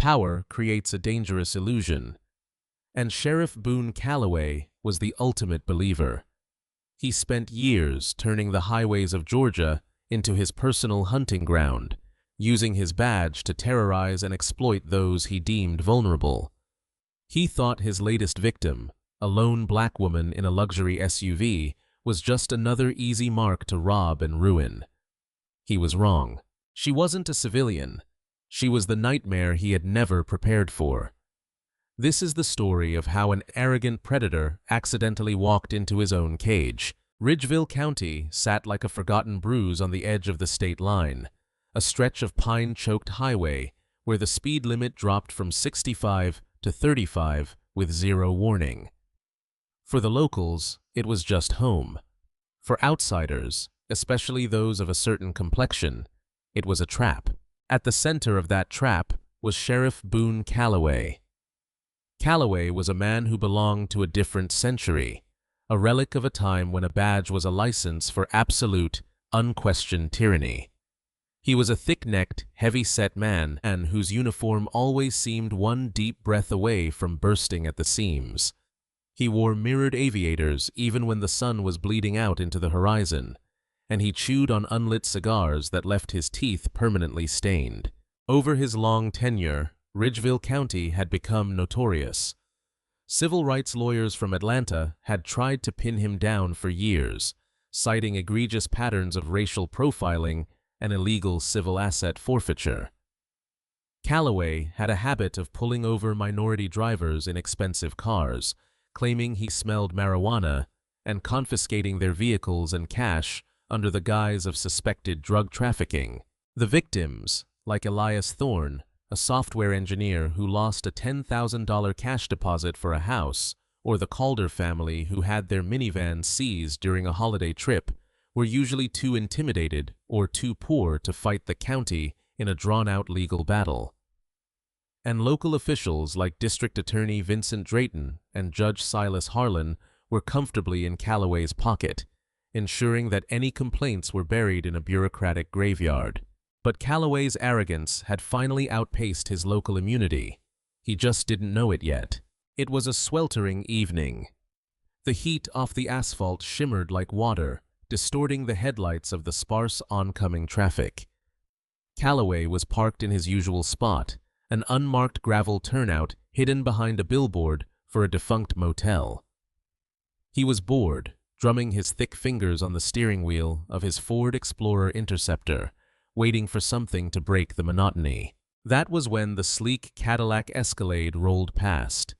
Power creates a dangerous illusion. And Sheriff Boone Calloway was the ultimate believer. He spent years turning the highways of Georgia into his personal hunting ground, using his badge to terrorize and exploit those he deemed vulnerable. He thought his latest victim, a lone black woman in a luxury SUV, was just another easy mark to rob and ruin. He was wrong. She wasn't a civilian. She was the nightmare he had never prepared for. This is the story of how an arrogant predator accidentally walked into his own cage. Ridgeville County sat like a forgotten bruise on the edge of the state line, a stretch of pine-choked highway where the speed limit dropped from 65 to 35 with zero warning. For the locals, it was just home. For outsiders, especially those of a certain complexion, it was a trap. At the center of that trap was Sheriff Boone Calloway. Calloway was a man who belonged to a different century, a relic of a time when a badge was a license for absolute, unquestioned tyranny. He was a thick-necked, heavy-set man whose uniform always seemed one deep breath away from bursting at the seams. He wore mirrored aviators even when the sun was bleeding out into the horizon, and he chewed on unlit cigars that left his teeth permanently stained. Over his long tenure, Ridgeville County had become notorious. Civil rights lawyers from Atlanta had tried to pin him down for years, citing egregious patterns of racial profiling and illegal civil asset forfeiture. Calloway had a habit of pulling over minority drivers in expensive cars, claiming he smelled marijuana, and confiscating their vehicles and cash under the guise of suspected drug trafficking. The victims, like Elias Thorne, a software engineer who lost a $10,000 cash deposit for a house, or the Calder family who had their minivan seized during a holiday trip, were usually too intimidated or too poor to fight the county in a drawn-out legal battle. And local officials like District Attorney Vincent Drayton and Judge Silas Harlan were comfortably in Calloway's pocket, ensuring that any complaints were buried in a bureaucratic graveyard. But Calloway's arrogance had finally outpaced his local immunity. He just didn't know it yet. It was a sweltering evening. The heat off the asphalt shimmered like water, distorting the headlights of the sparse oncoming traffic. Calloway was parked in his usual spot, an unmarked gravel turnout hidden behind a billboard for a defunct motel. He was bored, drumming his thick fingers on the steering wheel of his Ford Explorer Interceptor, waiting for something to break the monotony. That was when the sleek Cadillac Escalade rolled past.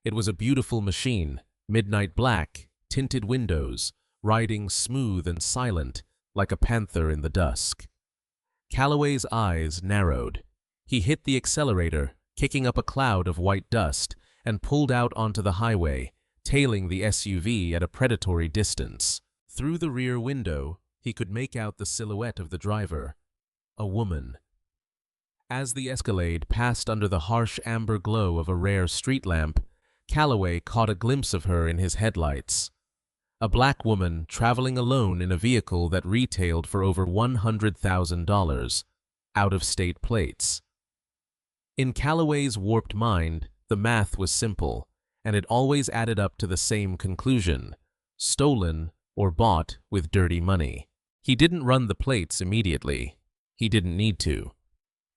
It was a beautiful machine, midnight black, tinted windows, riding smooth and silent like a panther in the dusk. Calloway's eyes narrowed. He hit the accelerator, kicking up a cloud of white dust, and pulled out onto the highway, tailing the SUV at a predatory distance. Through the rear window, he could make out the silhouette of the driver, a woman. As the Escalade passed under the harsh amber glow of a rare street lamp, Calloway caught a glimpse of her in his headlights. A black woman traveling alone in a vehicle that retailed for over $100,000, out-of-state plates. In Calloway's warped mind, the math was simple, and it always added up to the same conclusion: stolen or bought with dirty money. He didn't run the plates immediately. He didn't need to.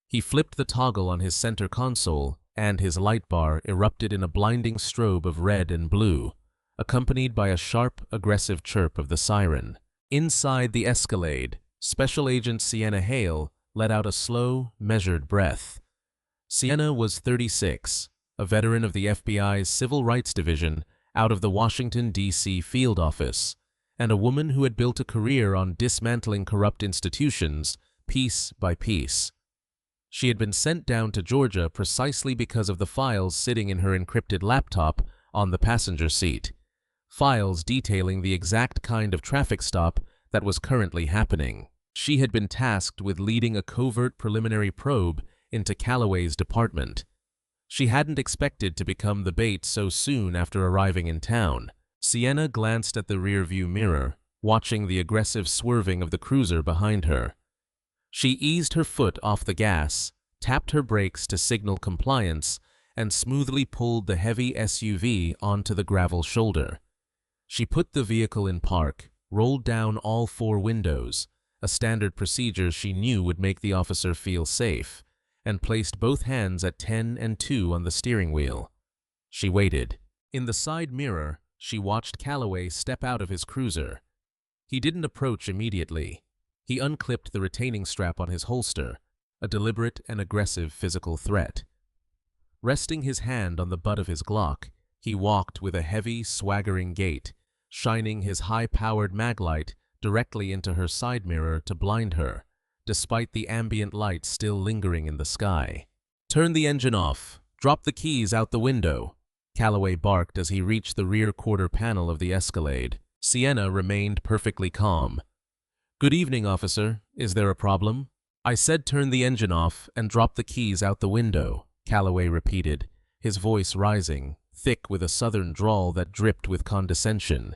He flipped the toggle on his center console, and his light bar erupted in a blinding strobe of red and blue, accompanied by a sharp, aggressive chirp of the siren. Inside the Escalade, Special Agent Sienna Hale let out a slow, measured breath. Sienna was 36, a veteran of the FBI's Civil Rights Division out of the Washington, D.C. field office, and a woman who had built a career on dismantling corrupt institutions piece by piece. She had been sent down to Georgia precisely because of the files sitting in her encrypted laptop on the passenger seat, files detailing the exact kind of traffic stop that was currently happening. She had been tasked with leading a covert preliminary probe into Calloway's department. She hadn't expected to become the bait so soon after arriving in town. Sienna glanced at the rearview mirror, watching the aggressive swerving of the cruiser behind her. She eased her foot off the gas, tapped her brakes to signal compliance, and smoothly pulled the heavy SUV onto the gravel shoulder. She put the vehicle in park, rolled down all 4 windows, a standard procedure she knew would make the officer feel safe, and placed both hands at 10 and 2 on the steering wheel. She waited. In the side mirror, she watched Calloway step out of his cruiser. He didn't approach immediately. He unclipped the retaining strap on his holster, a deliberate and aggressive physical threat. Resting his hand on the butt of his Glock, he walked with a heavy, swaggering gait, shining his high-powered maglite directly into her side mirror to blind her, despite the ambient light still lingering in the sky. "Turn the engine off. Drop the keys out the window," Calloway barked as he reached the rear quarter panel of the Escalade. Sienna remained perfectly calm. "Good evening, officer. Is there a problem?" "I said turn the engine off and drop the keys out the window," Calloway repeated, his voice rising, thick with a southern drawl that dripped with condescension.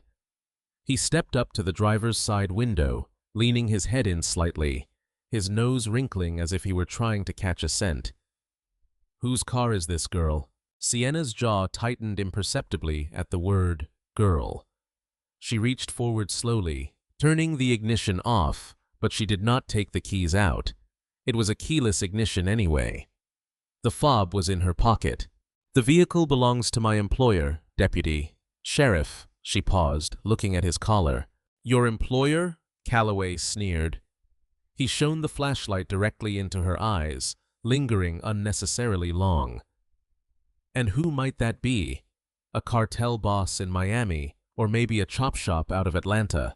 He stepped up to the driver's side window, leaning his head in slightly, his nose wrinkling as if he were trying to catch a scent. "Whose car is this, girl?" Sienna's jaw tightened imperceptibly at the word girl. She reached forward slowly, turning the ignition off, but she did not take the keys out. It was a keyless ignition anyway. The fob was in her pocket. "The vehicle belongs to my employer, Deputy. Sheriff," she paused, looking at his collar. "Your employer?" Calloway sneered. He shone the flashlight directly into her eyes, lingering unnecessarily long. "And who might that be? A cartel boss in Miami, or maybe a chop shop out of Atlanta?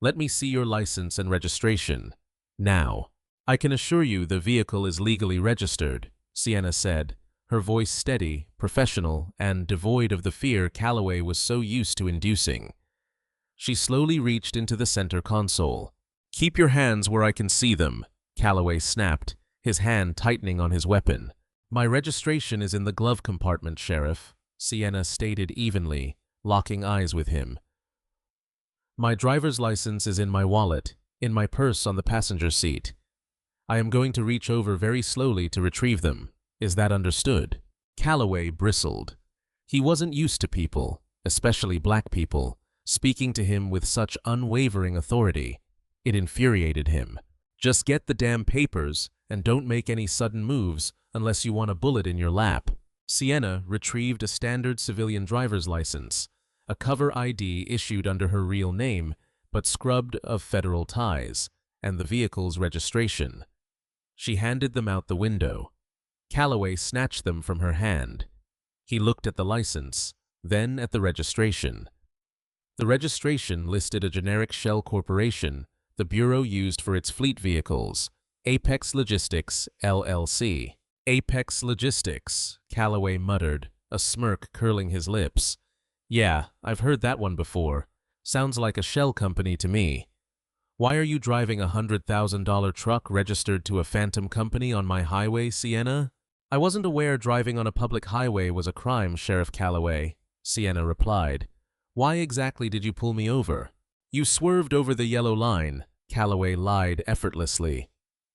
Let me see your license and registration. Now." "I can assure you the vehicle is legally registered," Sienna said, her voice steady, professional, and devoid of the fear Calloway was so used to inducing. She slowly reached into the center console. "Keep your hands where I can see them," Calloway snapped, his hand tightening on his weapon. "My registration is in the glove compartment, Sheriff," Sienna stated evenly, locking eyes with him. "My driver's license is in my wallet, in my purse on the passenger seat. I am going to reach over very slowly to retrieve them. Is that understood?" Calloway bristled. He wasn't used to people, especially black people, speaking to him with such unwavering authority. It infuriated him. "Just get the damn papers and don't make any sudden moves unless you want a bullet in your lap." Sienna retrieved a standard civilian driver's license, a cover ID issued under her real name, but scrubbed of federal ties, and the vehicle's registration. She handed them out the window. Calloway snatched them from her hand. He looked at the license, then at the registration. The registration listed a generic shell corporation the Bureau used for its fleet vehicles, Apex Logistics, LLC. "Apex Logistics," Calloway muttered, a smirk curling his lips. "Yeah, I've heard that one before. Sounds like a shell company to me. Why are you driving a $100,000 truck registered to a phantom company on my highway, Sienna?" "I wasn't aware driving on a public highway was a crime, Sheriff Calloway," Sienna replied. "Why exactly did you pull me over?" "You swerved over the yellow line," Calloway lied effortlessly.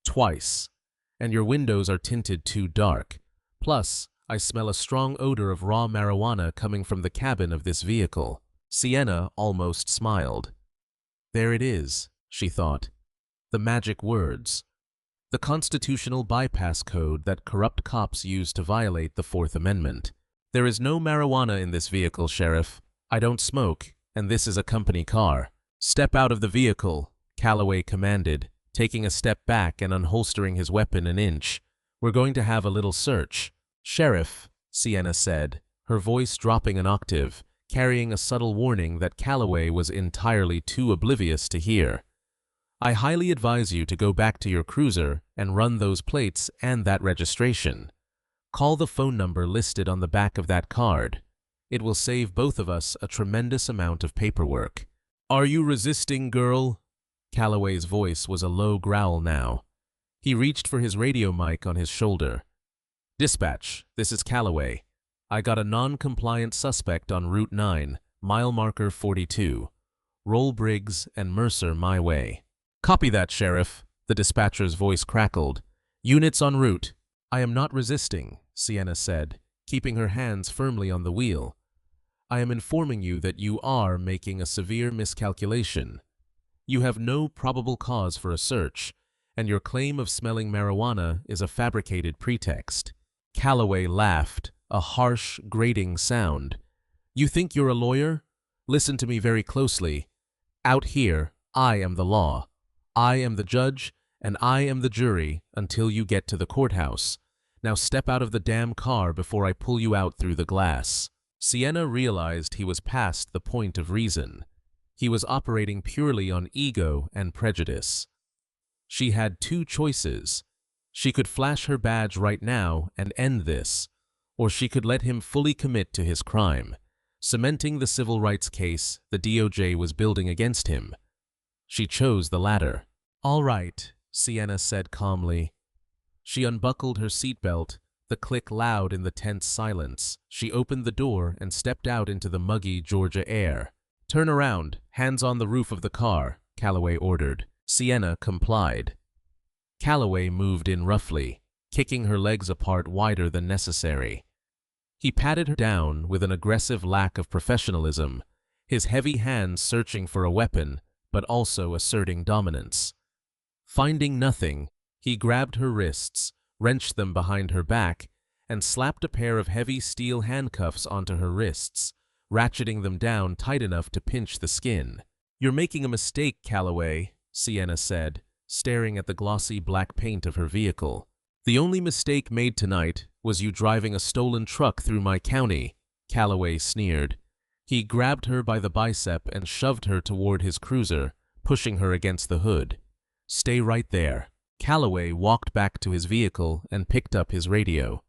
"Twice. And your windows are tinted too dark. Plus, I smell a strong odor of raw marijuana coming from the cabin of this vehicle." Sienna almost smiled. There it is, she thought. The magic words. The constitutional bypass code that corrupt cops use to violate the Fourth Amendment. "There is no marijuana in this vehicle, Sheriff. I don't smoke, and this is a company car." "Step out of the vehicle," Calloway commanded, taking a step back and unholstering his weapon an inch. "We're going to have a little search." "Sheriff," Sienna said, her voice dropping an octave, carrying a subtle warning that Calloway was entirely too oblivious to hear. "I highly advise you to go back to your cruiser and run those plates and that registration. Call the phone number listed on the back of that card. It will save both of us a tremendous amount of paperwork." "Are you resisting, girl?" Calloway's voice was a low growl now. He reached for his radio mic on his shoulder. "Dispatch, this is Calloway. I got a non-compliant suspect on Route 9, mile marker 42. Roll Briggs and Mercer my way." "Copy that, Sheriff," the dispatcher's voice crackled. "Units en route. I am not resisting, Sienna said, keeping her hands firmly on the wheel. I am informing you that you are making a severe miscalculation. You have no probable cause for a search, and your claim of smelling marijuana is a fabricated pretext. Calloway laughed, a harsh, grating sound. You think you're a lawyer? Listen to me very closely. Out here, I am the law. I am the judge, and I am the jury until you get to the courthouse. Now step out of the damn car before I pull you out through the glass. Sienna realized he was past the point of reason. He was operating purely on ego and prejudice. She had two choices. She could flash her badge right now and end this, or she could let him fully commit to his crime, cementing the civil rights case the DOJ was building against him. She chose the latter. All right, Sienna said calmly. She unbuckled her seatbelt, the click loud in the tense silence. She opened the door and stepped out into the muggy Georgia air. Turn around, hands on the roof of the car, Calloway ordered. Sienna complied. Calloway moved in roughly, kicking her legs apart wider than necessary. He patted her down with an aggressive lack of professionalism, his heavy hands searching for a weapon, but also asserting dominance. Finding nothing, he grabbed her wrists, wrenched them behind her back, and slapped a pair of heavy steel handcuffs onto her wrists, ratcheting them down tight enough to pinch the skin. You're making a mistake, Calloway, Sienna said, staring at the glossy black paint of her vehicle. The only mistake made tonight was you driving a stolen truck through my county, Calloway sneered. He grabbed her by the bicep and shoved her toward his cruiser, pushing her against the hood. Stay right there. Calloway walked back to his vehicle and picked up his radio.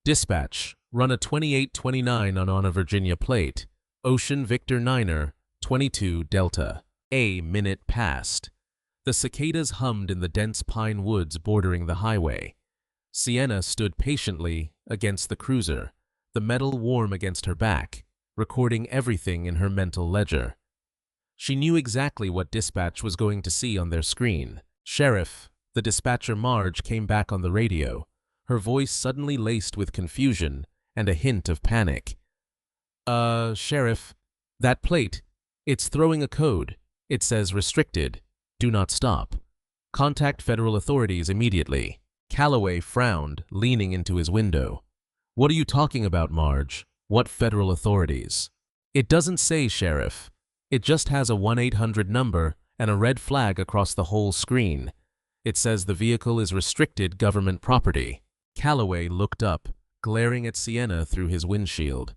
Dispatch, run a 2829 on a Virginia plate. Ocean Victor Niner, 22 Delta. A minute passed. The cicadas hummed in the dense pine woods bordering the highway. Sienna stood patiently against the cruiser, the metal warm against her back, recording everything in her mental ledger. She knew exactly what dispatch was going to see on their screen. Sheriff, the dispatcher Marge came back on the radio, her voice suddenly laced with confusion and a hint of panic. Sheriff, that plate, it's throwing a code. It says restricted. Do not stop. Contact federal authorities immediately. Calloway frowned, leaning into his window. What are you talking about, Marge? What federal authorities? It doesn't say, Sheriff. It just has a 1-800 number and a red flag across the whole screen. It says the vehicle is restricted government property. Calloway looked up, glaring at Sienna through his windshield.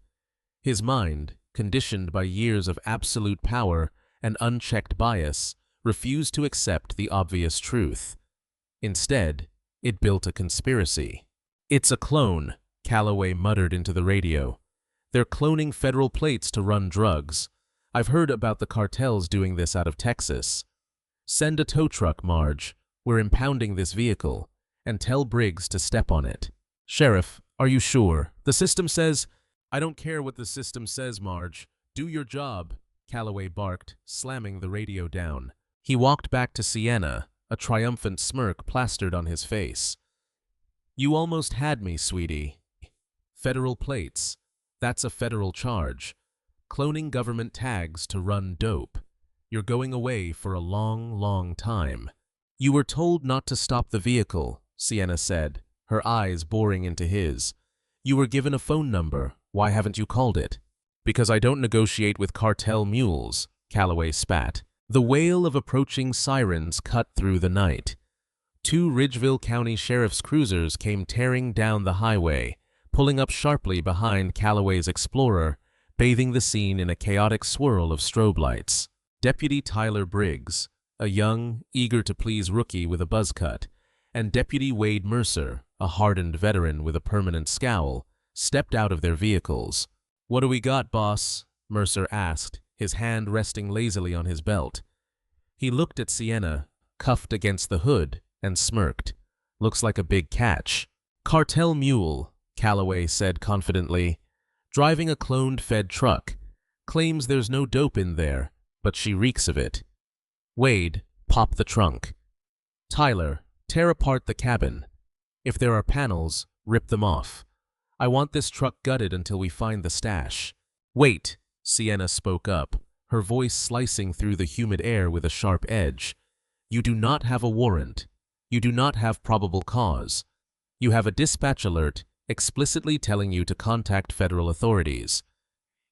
His mind, conditioned by years of absolute power and unchecked bias, refused to accept the obvious truth. Instead, it built a conspiracy. It's a clone, Calloway muttered into the radio. They're cloning federal plates to run drugs. I've heard about the cartels doing this out of Texas. Send a tow truck, Marge. We're impounding this vehicle, and tell Briggs to step on it. Sheriff, are you sure? The system says— I don't care what the system says, Marge. Do your job, Calloway barked, slamming the radio down. He walked back to Sienna, a triumphant smirk plastered on his face. You almost had me, sweetie. Federal plates. That's a federal charge. Cloning government tags to run dope. You're going away for a long, long time. You were told not to stop the vehicle, Sienna said, her eyes boring into his. You were given a phone number. Why haven't you called it? Because I don't negotiate with cartel mules, Calloway spat. The wail of approaching sirens cut through the night. 2 Ridgeville County Sheriff's cruisers came tearing down the highway, pulling up sharply behind Calloway's Explorer, bathing the scene in a chaotic swirl of strobe lights. Deputy Tyler Briggs, a young, eager-to-please rookie with a buzz cut, and Deputy Wade Mercer, a hardened veteran with a permanent scowl, stepped out of their vehicles. "What do we got, boss?" Mercer asked, his hand resting lazily on his belt. He looked at Sienna, cuffed against the hood, and smirked. "Looks like a big catch." "Cartel mule," Calloway said confidently. "Driving a cloned Fed truck. Claims there's no dope in there, but she reeks of it." "Wade, pop the trunk." "Tyler, tear apart the cabin." If there are panels, rip them off. I want this truck gutted until we find the stash." "Wait," Sienna spoke up, her voice slicing through the humid air with a sharp edge. "You do not have a warrant. You do not have probable cause. You have a dispatch alert explicitly telling you to contact federal authorities.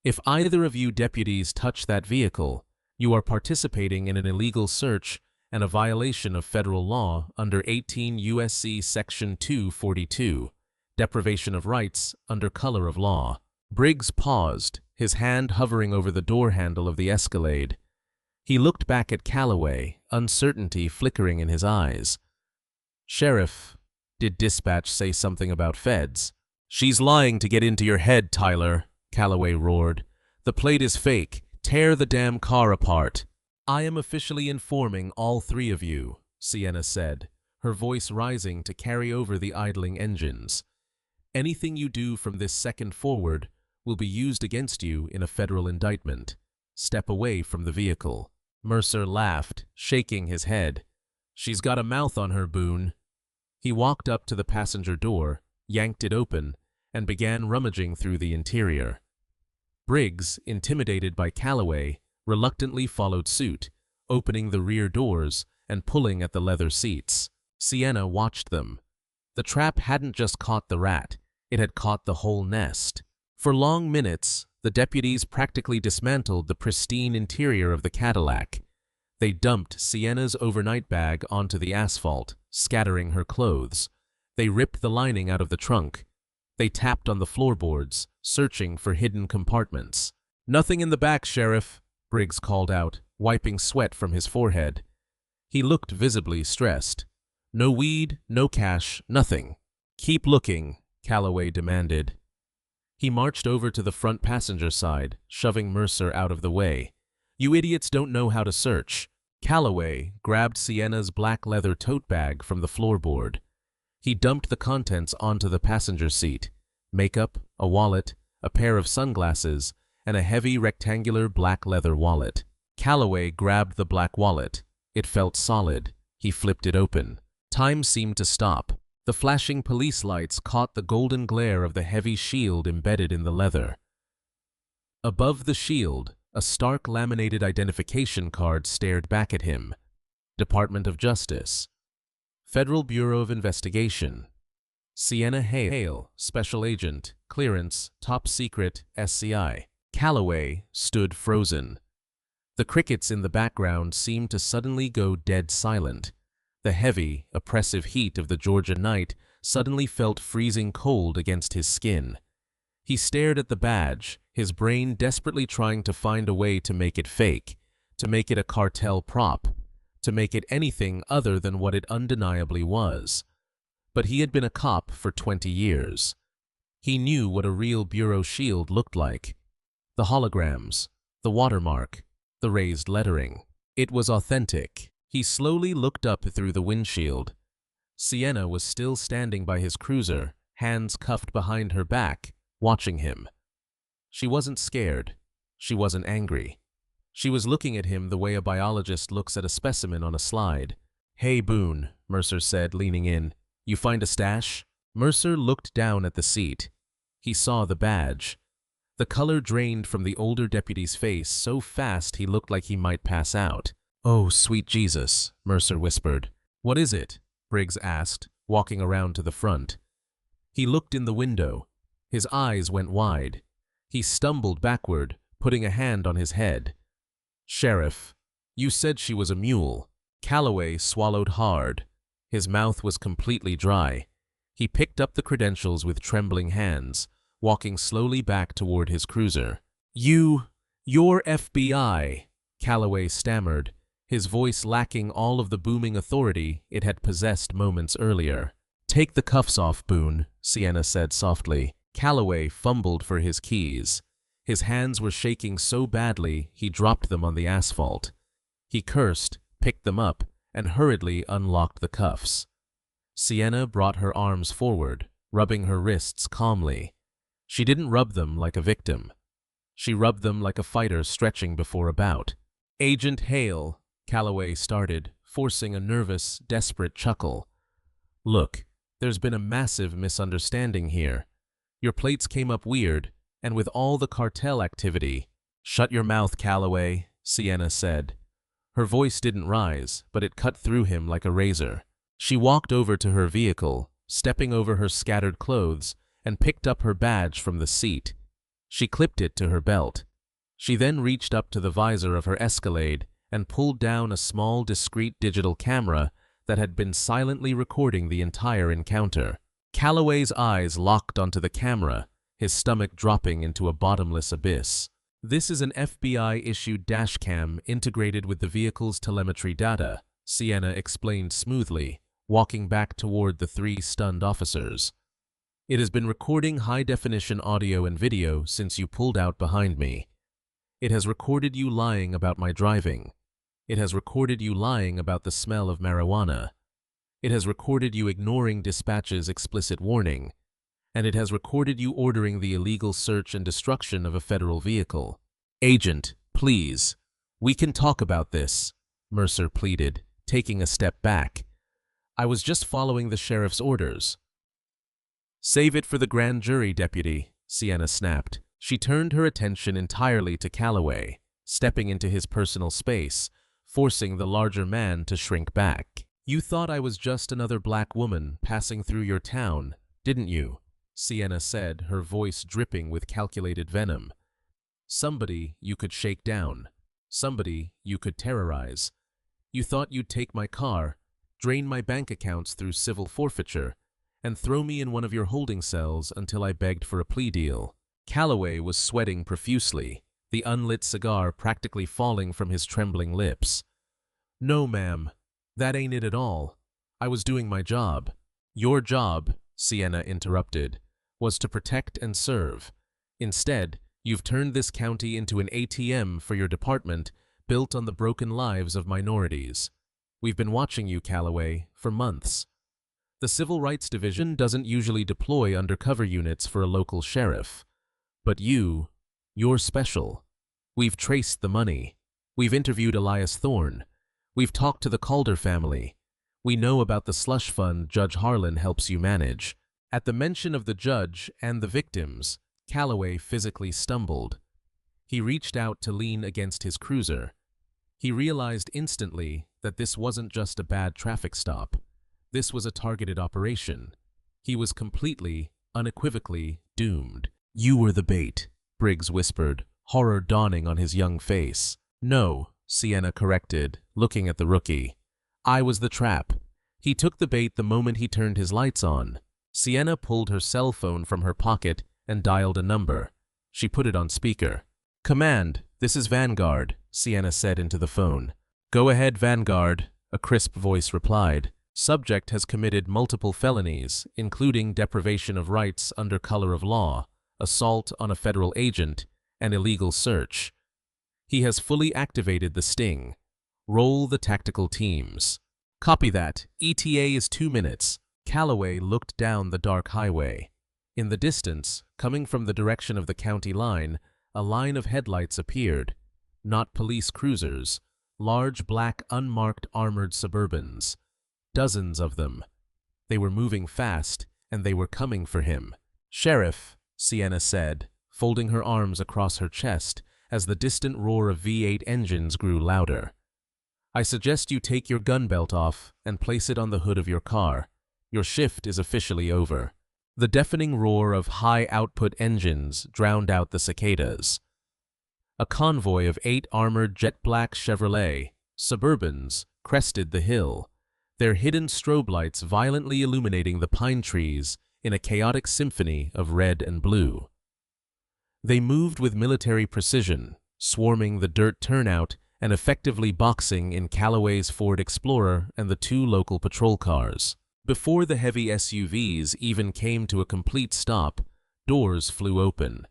If either of you deputies touch that vehicle, you are participating in an illegal search and a violation of federal law under 18 U.S.C. Section 242, deprivation of rights under color of law." Briggs paused, his hand hovering over the door handle of the Escalade. He looked back at Calloway, uncertainty flickering in his eyes. "Sheriff, did dispatch say something about feds?" "She's lying to get into your head, Tyler," Calloway roared. "The plate is fake. Tear the damn car apart." "I am officially informing all three of you," Sienna said, her voice rising to carry over the idling engines. "Anything you do from this second forward will be used against you in a federal indictment. Step away from the vehicle." Mercer laughed, shaking his head. "She's got a mouth on her, Boone." He walked up to the passenger door, yanked it open, and began rummaging through the interior. Briggs, intimidated by Calloway, reluctantly followed suit, opening the rear doors and pulling at the leather seats. Sienna watched them. The trap hadn't just caught the rat, it had caught the whole nest. For long minutes, the deputies practically dismantled the pristine interior of the Cadillac. They dumped Sienna's overnight bag onto the asphalt, scattering her clothes. They ripped the lining out of the trunk. They tapped on the floorboards, searching for hidden compartments. "Nothing in the back, Sheriff," Briggs called out, wiping sweat from his forehead. He looked visibly stressed. "No weed, no cash, nothing." "Keep looking," Calloway demanded. He marched over to the front passenger side, shoving Mercer out of the way. "You idiots don't know how to search." Calloway grabbed Sienna's black leather tote bag from the floorboard. He dumped the contents onto the passenger seat: makeup, a wallet, a pair of sunglasses, and a heavy rectangular black leather wallet. Calloway grabbed the black wallet. It felt solid. He flipped it open. Time seemed to stop. The flashing police lights caught the golden glare of the heavy shield embedded in the leather. Above the shield, a stark laminated identification card stared back at him. Department of Justice. Federal Bureau of Investigation. Sienna Hale, Special Agent, Clearance, Top Secret, SCI. Calloway stood frozen. The crickets in the background seemed to suddenly go dead silent. The heavy, oppressive heat of the Georgia night suddenly felt freezing cold against his skin. He stared at the badge, his brain desperately trying to find a way to make it fake, to make it a cartel prop, to make it anything other than what it undeniably was. But he had been a cop for 20 years. He knew what a real bureau shield looked like. The holograms, the watermark, the raised lettering. It was authentic. He slowly looked up through the windshield. Sienna was still standing by his cruiser, hands cuffed behind her back, watching him. She wasn't scared. She wasn't angry. She was looking at him the way a biologist looks at a specimen on a slide. "Hey, Boone," Mercer said, leaning in. "You find a stash?" Mercer looked down at the seat. He saw the badge. The color drained from the older deputy's face so fast he looked like he might pass out. "Oh, sweet Jesus," Mercer whispered. "What is it?" Briggs asked, walking around to the front. He looked in the window. His eyes went wide. He stumbled backward, putting a hand on his head. "Sheriff, you said she was a mule." Calloway swallowed hard. His mouth was completely dry. He picked up the credentials with trembling hands, walking slowly back toward his cruiser. "You're FBI," Calloway stammered, his voice lacking all of the booming authority it had possessed moments earlier. "Take the cuffs off, Boone," Sienna said softly. Calloway fumbled for his keys. His hands were shaking so badly he dropped them on the asphalt. He cursed, picked them up, and hurriedly unlocked the cuffs. Sienna brought her arms forward, rubbing her wrists calmly. She didn't rub them like a victim. She rubbed them like a fighter stretching before a bout. "Agent Hale," Calloway started, forcing a nervous, desperate chuckle. "Look, There's been a massive misunderstanding here. Your plates came up weird, and with all the cartel activity—" "Shut your mouth, Calloway," Sienna said. Her voice didn't rise, but it cut through him like a razor. She walked over to her vehicle, stepping over her scattered clothes, and picked up her badge from the seat. She clipped it to her belt. She then reached up to the visor of her Escalade and pulled down a small, discreet digital camera that had been silently recording the entire encounter. Calloway's eyes locked onto the camera, his stomach dropping into a bottomless abyss. "This is an FBI-issued dashcam integrated with the vehicle's telemetry data," Sienna explained smoothly, walking back toward the three stunned officers. "It has been recording high-definition audio and video since you pulled out behind me. It has recorded you lying about my driving. It has recorded you lying about the smell of marijuana. It has recorded you ignoring dispatch's explicit warning. And it has recorded you ordering the illegal search and destruction of a federal vehicle." "Agent, please, we can talk about this," Mercer pleaded, taking a step back. "I was just following the sheriff's orders." "Save it for the grand jury, deputy," Sienna snapped. She turned her attention entirely to Calloway, stepping into his personal space, forcing the larger man to shrink back. "You thought I was just another black woman passing through your town, didn't you?" Sienna said, her voice dripping with calculated venom. "Somebody you could shake down. Somebody you could terrorize. You thought you'd take my car, drain my bank accounts through civil forfeiture, and throw me in one of your holding cells until I begged for a plea deal." Calloway was sweating profusely, the unlit cigar practically falling from his trembling lips. "No, ma'am. That ain't it at all. I was doing my job." "Your job," Sienna interrupted, "was to protect and serve. Instead, you've turned this county into an ATM for your department built on the broken lives of minorities. We've been watching you, Calloway, for months. The Civil Rights Division doesn't usually deploy undercover units for a local sheriff. But you're special. We've traced the money. We've interviewed Elias Thorne. We've talked to the Calder family. We know about the slush fund Judge Harlan helps you manage." At the mention of the judge and the victims, Calloway physically stumbled. He reached out to lean against his cruiser. He realized instantly that this wasn't just a bad traffic stop. This was a targeted operation. He was completely, unequivocally doomed. "You were the bait," Briggs whispered, horror dawning on his young face. "No," Sienna corrected, looking at the rookie. "I was the trap. He took the bait the moment he turned his lights on." Sienna pulled her cell phone from her pocket and dialed a number. She put it on speaker. "Command, this is Vanguard," Sienna said into the phone. "Go ahead, Vanguard," a crisp voice replied. "Subject has committed multiple felonies, including deprivation of rights under color of law, assault on a federal agent, and illegal search. He has fully activated the sting. Roll the tactical teams." "Copy that. ETA is 2 minutes." Calloway looked down the dark highway. In the distance, coming from the direction of the county line, a line of headlights appeared. Not police cruisers, large black unmarked armored Suburbans. Dozens of them. They were moving fast, and they were coming for him. "Sheriff," Sienna said, folding her arms across her chest as the distant roar of V8 engines grew louder. "I suggest you take your gun belt off and place it on the hood of your car. Your shift is officially over." The deafening roar of high-output engines drowned out the cicadas. A convoy of 8 armored jet-black Chevrolet Suburbans crested the hill, their hidden strobe lights violently illuminating the pine trees in a chaotic symphony of red and blue. They moved with military precision, swarming the dirt turnout and effectively boxing in Calloway's Ford Explorer and the 2 local patrol cars. Before the heavy SUVs even came to a complete stop, doors flew open.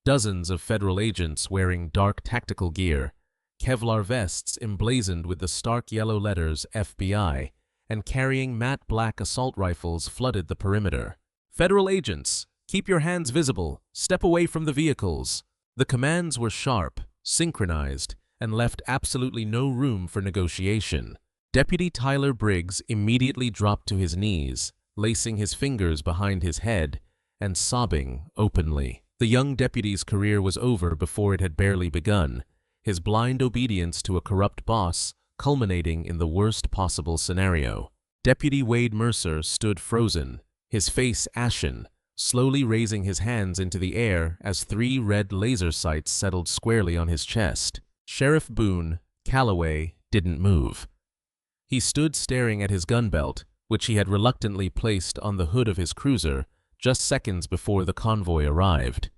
Dozens of federal agents wearing dark tactical gear, Kevlar vests emblazoned with the stark yellow letters FBI, and carrying matte black assault rifles flooded the perimeter. "Federal agents, keep your hands visible. Step away from the vehicles." The commands were sharp, synchronized, and left absolutely no room for negotiation. Deputy Tyler Briggs immediately dropped to his knees, lacing his fingers behind his head and sobbing openly. The young deputy's career was over before it had barely begun, his blind obedience to a corrupt boss culminating in the worst possible scenario. Deputy Wade Mercer stood frozen, his face ashen, slowly raising his hands into the air as 3 red laser sights settled squarely on his chest. Sheriff Boone Calloway didn't move. He stood staring at his gun belt, which he had reluctantly placed on the hood of his cruiser just seconds before the convoy arrived.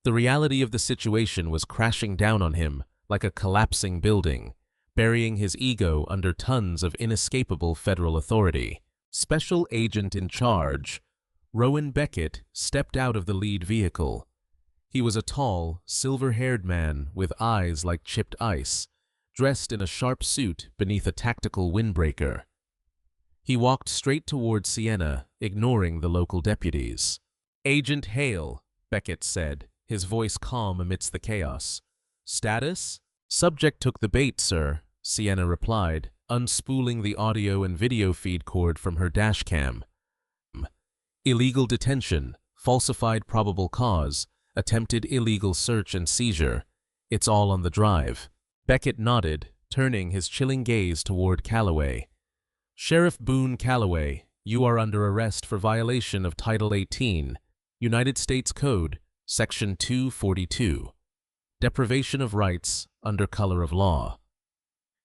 The reality of the situation was crashing down on him like a collapsing building, burying his ego under tons of inescapable federal authority. Special Agent in Charge, Rowan Beckett, stepped out of the lead vehicle. He was a tall, silver-haired man with eyes like chipped ice, dressed in a sharp suit beneath a tactical windbreaker. He walked straight toward Sienna, ignoring the local deputies. "Agent Hale," Beckett said, his voice calm amidst the chaos. "Status?" "Subject took the bait, sir," Sienna replied, unspooling the audio and video feed cord from her dashcam. "Illegal detention, falsified probable cause, attempted illegal search and seizure. It's all on the drive." Beckett nodded, turning his chilling gaze toward Calloway. "Sheriff Boone Calloway, you are under arrest for violation of Title 18, United States Code, Section 242, deprivation of rights under color of law.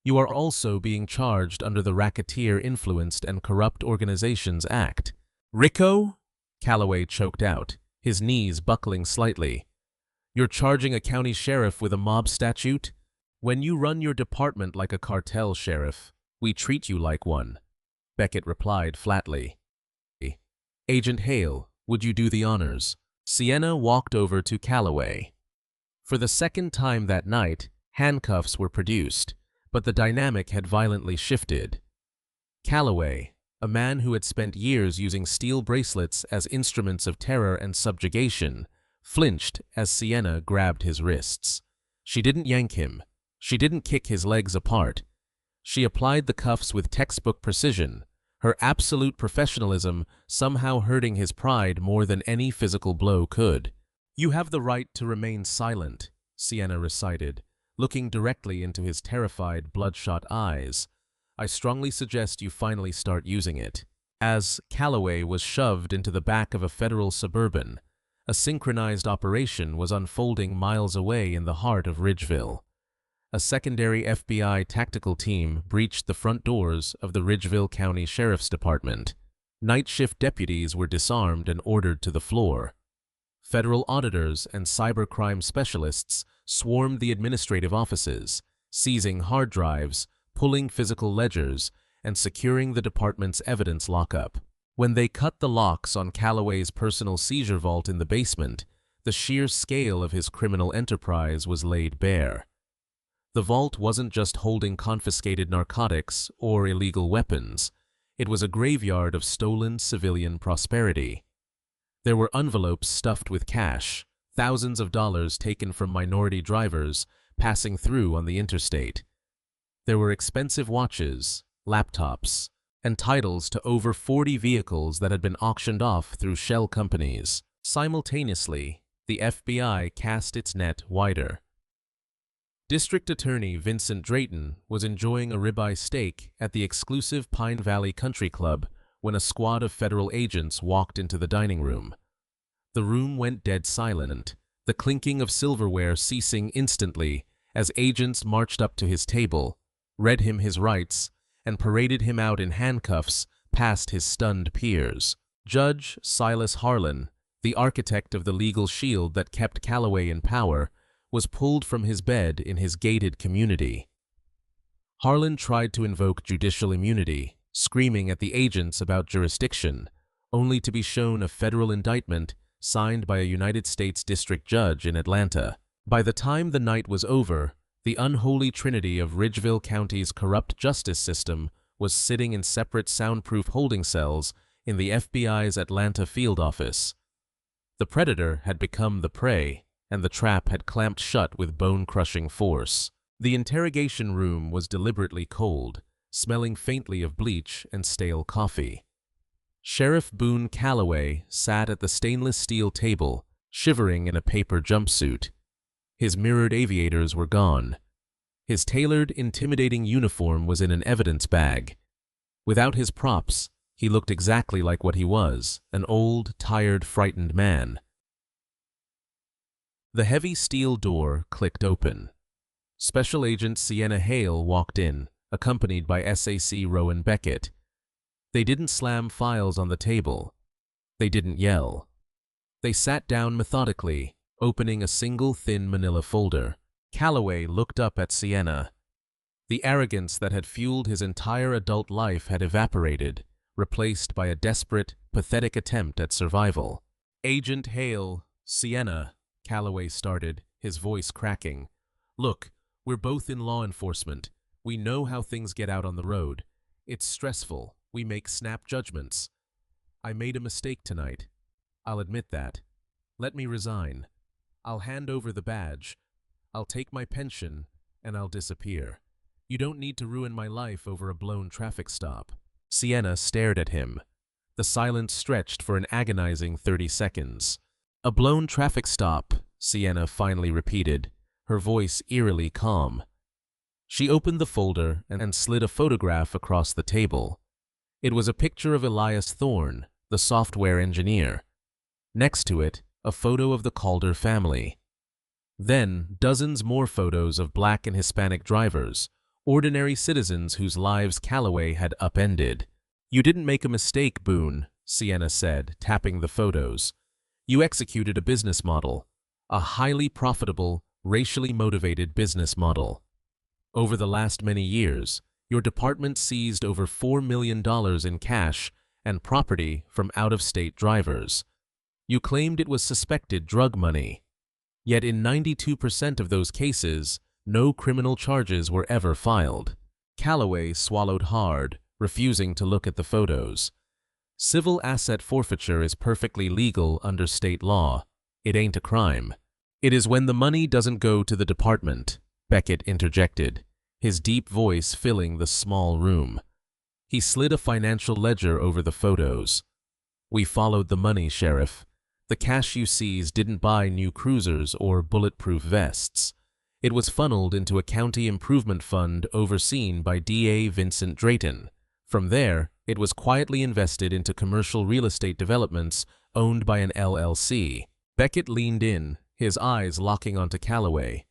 You are also being charged under the Racketeer Influenced and Corrupt Organizations Act." "Rico?" Calloway choked out, his knees buckling slightly. "You're charging a county sheriff with a mob statute? When you run your department like a cartel sheriff, we treat you like one," Beckett replied flatly. "Agent Hale, would you do the honors?" Sienna walked over to Calloway. For the second time that night, handcuffs were produced, but the dynamic had violently shifted. Calloway, a man who had spent years using steel bracelets as instruments of terror and subjugation, flinched as Sienna grabbed his wrists. She didn't yank him. She didn't kick his legs apart. She applied the cuffs with textbook precision, her absolute professionalism somehow hurting his pride more than any physical blow could. "You have the right to remain silent," Sienna recited, looking directly into his terrified, bloodshot eyes. "I strongly suggest you finally start using it." As Calloway was shoved into the back of a federal Suburban, a synchronized operation was unfolding miles away in the heart of Ridgeville. A secondary FBI tactical team breached the front doors of the Ridgeville County Sheriff's Department. Night shift deputies were disarmed and ordered to the floor. Federal auditors and cybercrime specialists swarmed the administrative offices, seizing hard drives, pulling physical ledgers, and securing the department's evidence lockup. When they cut the locks on Calloway's personal seizure vault in the basement, the sheer scale of his criminal enterprise was laid bare. The vault wasn't just holding confiscated narcotics or illegal weapons. It was a graveyard of stolen civilian prosperity. There were envelopes stuffed with cash, thousands of dollars taken from minority drivers passing through on the interstate. There were expensive watches, laptops, and titles to over 40 vehicles that had been auctioned off through shell companies. Simultaneously, the FBI cast its net wider. District Attorney Vincent Drayton was enjoying a ribeye steak at the exclusive Pine Valley Country Club when a squad of federal agents walked into the dining room. The room went dead silent, the clinking of silverware ceasing instantly as agents marched up to his table, read him his rights, and paraded him out in handcuffs past his stunned peers. Judge Silas Harlan, the architect of the legal shield that kept Calloway in power, was pulled from his bed in his gated community. Harlan tried to invoke judicial immunity, screaming at the agents about jurisdiction, only to be shown a federal indictment signed by a United States District Judge in Atlanta. By the time the night was over, the unholy trinity of Ridgeville County's corrupt justice system was sitting in separate soundproof holding cells in the FBI's Atlanta field office. The predator had become the prey, and the trap had clamped shut with bone-crushing force. The interrogation room was deliberately cold, smelling faintly of bleach and stale coffee. Sheriff Boone Calloway sat at the stainless steel table, shivering in a paper jumpsuit. His mirrored aviators were gone. His tailored, intimidating uniform was in an evidence bag. Without his props, he looked exactly like what he was, an old, tired, frightened man. The heavy steel door clicked open. Special Agent Sienna Hale walked in, accompanied by SAC Rowan Beckett. They didn't slam files on the table. They didn't yell. They sat down methodically, opening a single thin manila folder. Calloway looked up at Sienna. The arrogance that had fueled his entire adult life had evaporated, replaced by a desperate, pathetic attempt at survival. "Agent Hale, Sienna," Calloway started, his voice cracking. "Look, we're both in law enforcement. We know how things get out on the road. It's stressful. We make snap judgments. I made a mistake tonight. I'll admit that. Let me resign. I'll hand over the badge. I'll take my pension, and I'll disappear. You don't need to ruin my life over a blown traffic stop." Sienna stared at him. The silence stretched for an agonizing 30 seconds. "A blown traffic stop," Sienna finally repeated, her voice eerily calm. She opened the folder and slid a photograph across the table. It was a picture of Elias Thorne, the software engineer. Next to it, a photo of the Calder family. Then, dozens more photos of Black and Hispanic drivers, ordinary citizens whose lives Calloway had upended. "You didn't make a mistake, Boone," Sienna said, tapping the photos. "You executed a business model, a highly profitable, racially motivated business model. Over the last many years, your department seized over $4 million in cash and property from out-of-state drivers. You claimed it was suspected drug money. Yet in 92% of those cases, no criminal charges were ever filed." Calloway swallowed hard, refusing to look at the photos. "Civil asset forfeiture is perfectly legal under state law. It ain't a crime. It is when the money doesn't go to the department," Beckett interjected, his deep voice filling the small room. He slid a financial ledger over the photos. "We followed the money, Sheriff. The cash you seized didn't buy new cruisers or bulletproof vests. It was funneled into a county improvement fund overseen by DA Vincent Drayton. From there, it was quietly invested into commercial real estate developments owned by an LLC." Beckett leaned in, his eyes locking onto Calloway.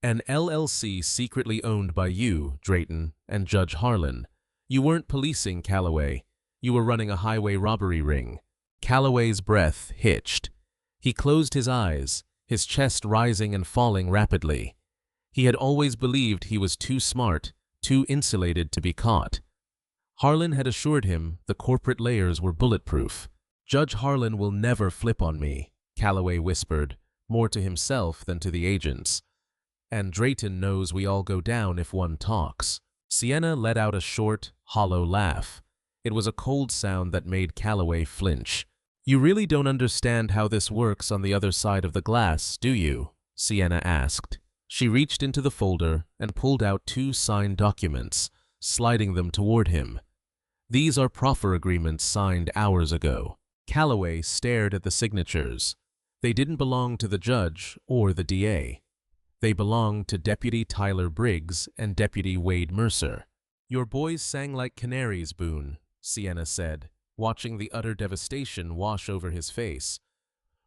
"An LLC secretly owned by you, Drayton, and Judge Harlan. You weren't policing, Calloway. You were running a highway robbery ring." Calloway's breath hitched. He closed his eyes, his chest rising and falling rapidly. He had always believed he was too smart, too insulated to be caught. Harlan had assured him the corporate layers were bulletproof. "Judge Harlan will never flip on me," Calloway whispered, more to himself than to the agents. "And Drayton knows we all go down if one talks." Sienna let out a short, hollow laugh. It was a cold sound that made Calloway flinch. "You really don't understand how this works on the other side of the glass, do you?" Sienna asked. She reached into the folder and pulled out 2 signed documents, sliding them toward him. "These are proffer agreements signed hours ago." Calloway stared at the signatures. They didn't belong to the judge or the DA. They belonged to Deputy Tyler Briggs and Deputy Wade Mercer. "Your boys sang like canaries, Boone," Sienna said, watching the utter devastation wash over his face.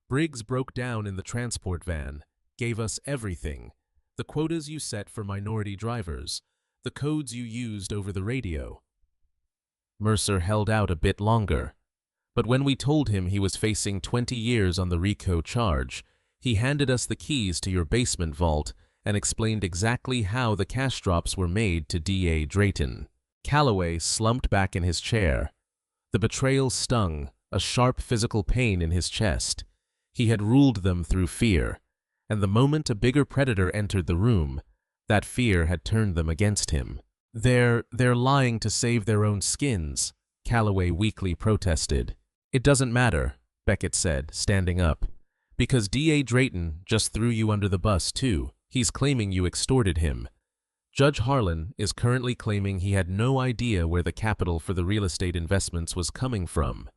"Briggs broke down in the transport van, gave us everything. The quotas you set for minority drivers, the codes you used over the radio." Mercer held out a bit longer. "But when we told him he was facing 20 years on the RICO charge, he handed us the keys to your basement vault and explained exactly how the cash drops were made to DA Drayton." Calloway slumped back in his chair. The betrayal stung, a sharp physical pain in his chest. He had ruled them through fear, and the moment a bigger predator entered the room, that fear had turned them against him. They're lying to save their own skins," Calloway weakly protested. "It doesn't matter," Beckett said, standing up, "because DA Drayton just threw you under the bus too. He's claiming you extorted him. Judge Harlan is currently claiming he had no idea where the capital for the real estate investments was coming from.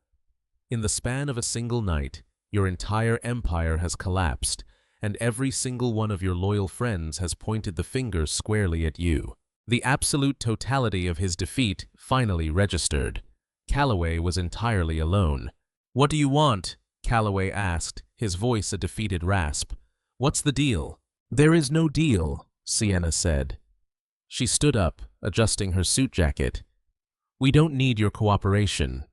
In the span of a single night, your entire empire has collapsed, and every single one of your loyal friends has pointed the finger squarely at you. The absolute totality of his defeat finally registered. Calloway was entirely alone. "What do you want?" Calloway asked, his voice a defeated rasp. "What's the deal?" "There is no deal," Sienna said. She stood up, adjusting her suit jacket. "We don't need your cooperation.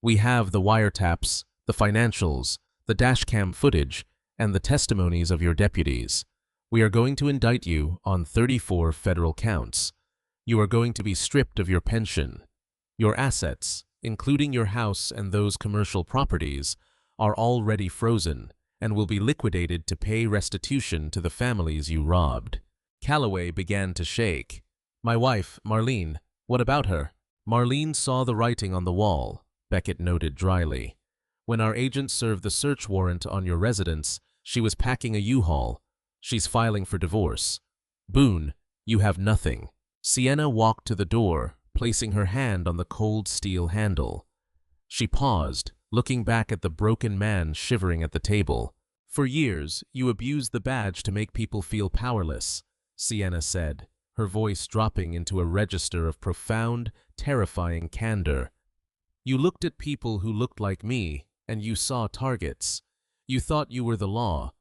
We have the wiretaps, the financials, the dashcam footage, and the testimonies of your deputies. We are going to indict you on 34 federal counts. You are going to be stripped of your pension. Your assets, including your house and those commercial properties, are already frozen and will be liquidated to pay restitution to the families you robbed." Calloway began to shake. "My wife, Marlene, what about her?" "Marlene saw the writing on the wall," Beckett noted dryly. "When our agent served the search warrant on your residence, she was packing a U-Haul. She's filing for divorce. Boone, you have nothing." Sienna walked to the door, placing her hand on the cold steel handle. She paused, looking back at the broken man shivering at the table. "For years, you abused the badge to make people feel powerless," Sienna said, her voice dropping into a register of profound, terrifying candor. "You looked at people who looked like me, and you saw targets. You thought you were the law.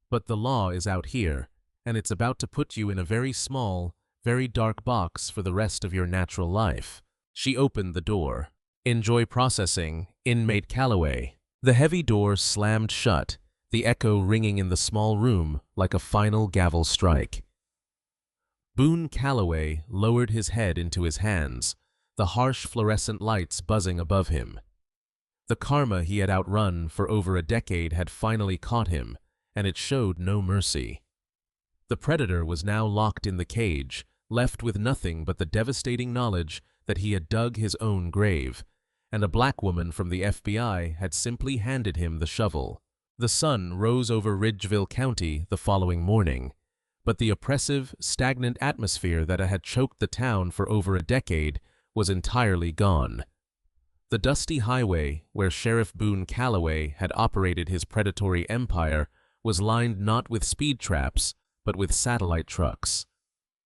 But the law is out here, and it's about to put you in a very small, very dark box for the rest of your natural life." She opened the door. "Enjoy processing, inmate Calloway." The heavy door slammed shut, the echo ringing in the small room like a final gavel strike. Boone Calloway lowered his head into his hands, the harsh fluorescent lights buzzing above him. The karma he had outrun for over a decade had finally caught him, and it showed no mercy. The predator was now locked in the cage, left with nothing but the devastating knowledge that he had dug his own grave, and a black woman from the FBI had simply handed him the shovel. The sun rose over Ridgeville County the following morning, but the oppressive, stagnant atmosphere that had choked the town for over a decade was entirely gone. The dusty highway where Sheriff Boone Calloway had operated his predatory empire was lined not with speed traps, but with satellite trucks.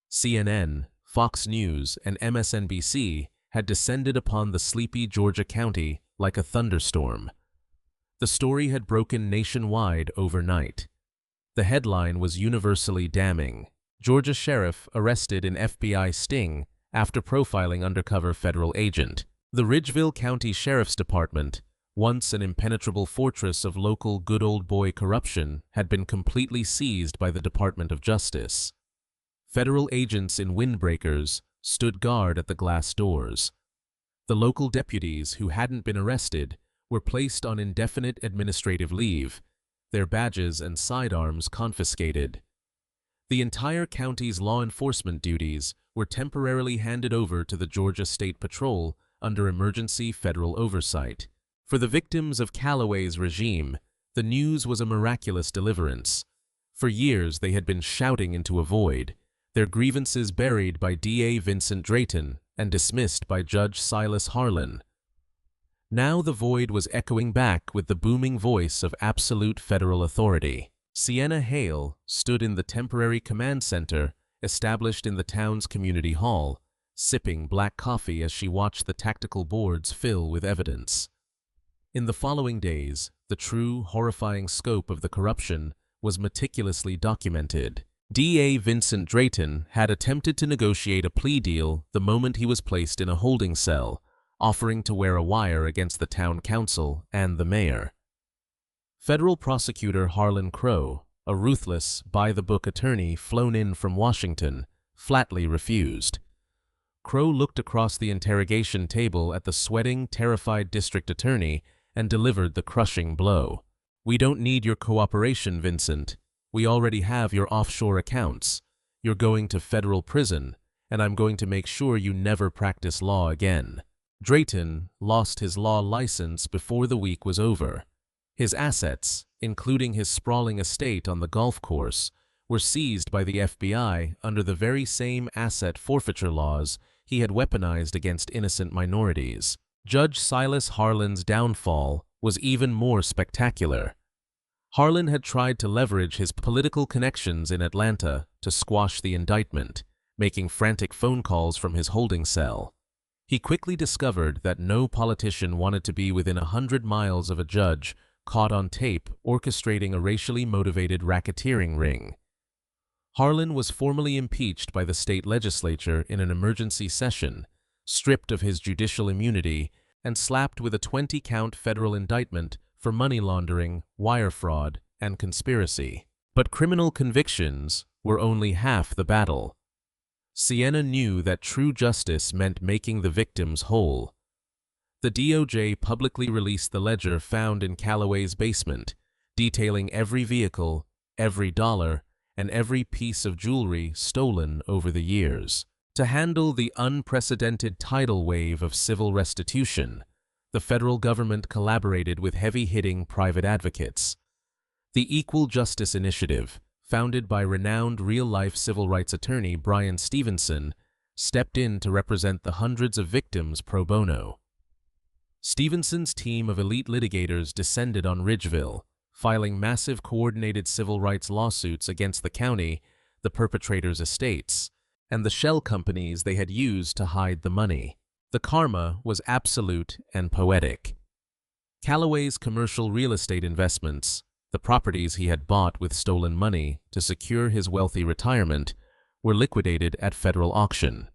CNN, Fox News, and MSNBC had descended upon the sleepy Georgia county like a thunderstorm. The story had broken nationwide overnight. The headline was universally damning. "Georgia sheriff arrested in FBI sting after profiling undercover federal agent." The Ridgeville County Sheriff's Department, once an impenetrable fortress of local good old boy corruption, had been completely seized by the Department of Justice. Federal agents in windbreakers stood guard at the glass doors. The local deputies who hadn't been arrested were placed on indefinite administrative leave, their badges and sidearms confiscated. The entire county's law enforcement duties were temporarily handed over to the Georgia State Patrol under emergency federal oversight. For the victims of Calloway's regime, the news was a miraculous deliverance. For years they had been shouting into a void, their grievances buried by DA Vincent Drayton and dismissed by Judge Silas Harlan. Now the void was echoing back with the booming voice of absolute federal authority. Sienna Hale stood in the temporary command center established in the town's community hall, sipping black coffee as she watched the tactical boards fill with evidence. In the following days, the true, horrifying scope of the corruption was meticulously documented. DA Vincent Drayton had attempted to negotiate a plea deal the moment he was placed in a holding cell, offering to wear a wire against the town council and the mayor. Federal prosecutor Harlan Crow, a ruthless, by-the-book attorney flown in from Washington, flatly refused. Crow looked across the interrogation table at the sweating, terrified district attorney and delivered the crushing blow. "We don't need your cooperation, Vincent. We already have your offshore accounts. You're going to federal prison, and I'm going to make sure you never practice law again." Drayton lost his law license before the week was over. His assets, including his sprawling estate on the golf course, were seized by the FBI under the very same asset forfeiture laws he had weaponized against innocent minorities. Judge Silas Harlan's downfall was even more spectacular. Harlan had tried to leverage his political connections in Atlanta to squash the indictment, making frantic phone calls from his holding cell. He quickly discovered that no politician wanted to be within 100 miles of a judge caught on tape orchestrating a racially motivated racketeering ring. Harlan was formally impeached by the state legislature in an emergency session, stripped of his judicial immunity, and slapped with a 20-count federal indictment for money laundering, wire fraud, and conspiracy. But criminal convictions were only half the battle. Sienna knew that true justice meant making the victims whole. The DOJ publicly released the ledger found in Calloway's basement, detailing every vehicle, every dollar, and every piece of jewelry stolen over the years. To handle the unprecedented tidal wave of civil restitution, the federal government collaborated with heavy-hitting private advocates. The Equal Justice Initiative, founded by renowned real-life civil rights attorney Brian Stevenson, stepped in to represent the hundreds of victims pro bono. Stevenson's team of elite litigators descended on Ridgeville, filing massive coordinated civil rights lawsuits against the county, the perpetrators' estates, and the shell companies they had used to hide the money. The karma was absolute and poetic. Calloway's commercial real estate investments, the properties he had bought with stolen money to secure his wealthy retirement, were liquidated at federal auction.